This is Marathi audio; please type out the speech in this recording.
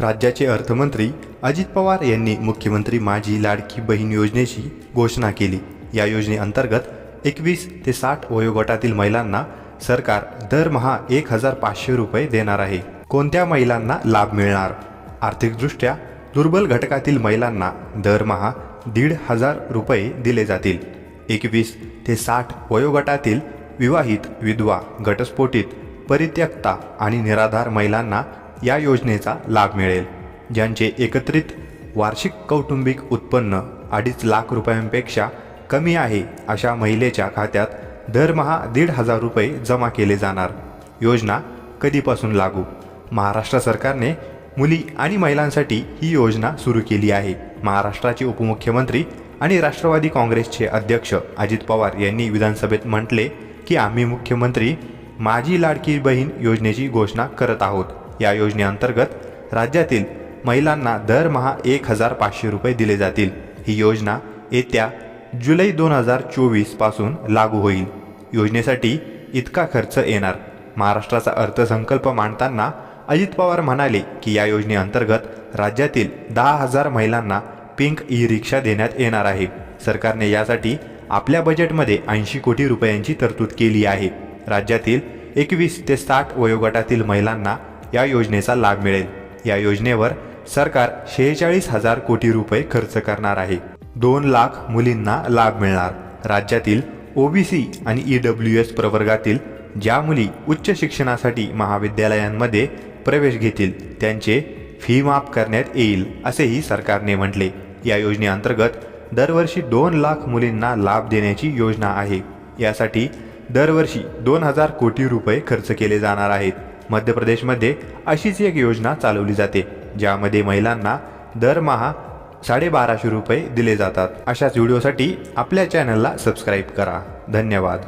राज्याचे अर्थमंत्री अजित पवार यांनी मुख्यमंत्री माझी लाडकी बहीण योजनेची घोषणा केली। या योजनेअंतर्गत 21 ते 60 वयोगटातील महिलांना सरकार दरमहा 1500 रुपये देणार आहे। कोणत्या महिलांना लाभ मिळणार? आर्थिकदृष्ट्या दुर्बल घटकातील महिलांना दरमहा 1500 रुपये दिले जातील। 21 ते 60 वयोगटातील विवाहित, विधवा, घटस्फोटित, परित्यक्ता आणि निराधार महिलांना या योजनेचा लाभ मिळेल। ज्यांचे एकत्रित वार्षिक कौटुंबिक उत्पन्न 2.5 लाख रुपयांपेक्षा कमी आहे अशा महिलेच्या खात्यात दरमहा 1500 रुपये जमा केले जाणार। योजना कधीपासून लागू? महाराष्ट्र सरकारने मुली आणि महिलांसाठी ही योजना सुरू केली आहे। महाराष्ट्राचे उपमुख्यमंत्री आणि राष्ट्रवादी काँग्रेसचे अध्यक्ष अजित पवार यांनी विधानसभेत म्हटले की आम्ही मुख्यमंत्री माझी लाडकी बहीण योजनेची घोषणा करत आहोत। या योजनेअंतर्गत राज्यातील महिलांना दरमहा 1500 रुपये दिले जातील। ही योजना येत्या जुलै 2024 पासून लागू होईल। योजनेसाठी इतका खर्च येणार। महाराष्ट्राचा अर्थसंकल्प मांडताना अजित पवार म्हणाले की या योजनेअंतर्गत राज्यातील 10,000 महिलांना पिंक ई-रिक्षा देण्यात येणार आहे। सरकारने यासाठी आपल्या बजेटमध्ये 80 कोटी रुपयांची तरतूद केली आहे। राज्यातील 21 ते 60 वयोगटातील महिलांना या योजनेचा लाभ मिळेल। या योजनेवर सरकार 46,000 कोटी रुपये खर्च करणार आहे। 2 लाख मुलींना लाभ मिळणार। राज्यातील ओबीसी आणि ईडब्ल्यूएस प्रवर्गातील ज्या मुली उच्च शिक्षणासाठी महाविद्यालयांमध्ये प्रवेश घेतील त्यांचे फी माफ करण्यात येईल असेही सरकारने म्हटले। या योजनेअंतर्गत दरवर्षी 2 लाख मुलींना लाभ देण्याची योजना आहे। यासाठी दरवर्षी 2000 कोटी रुपये खर्च केले जाणार आहेत। मध्य प्रदेशमध्ये अशीच एक योजना चालवली जाते ज्यामध्ये महिलांना दरमहा 1250 रुपये दिले जातात। अशाच व्हिडिओसाठी आपल्या चॅनलला सबस्क्राईब करा। धन्यवाद।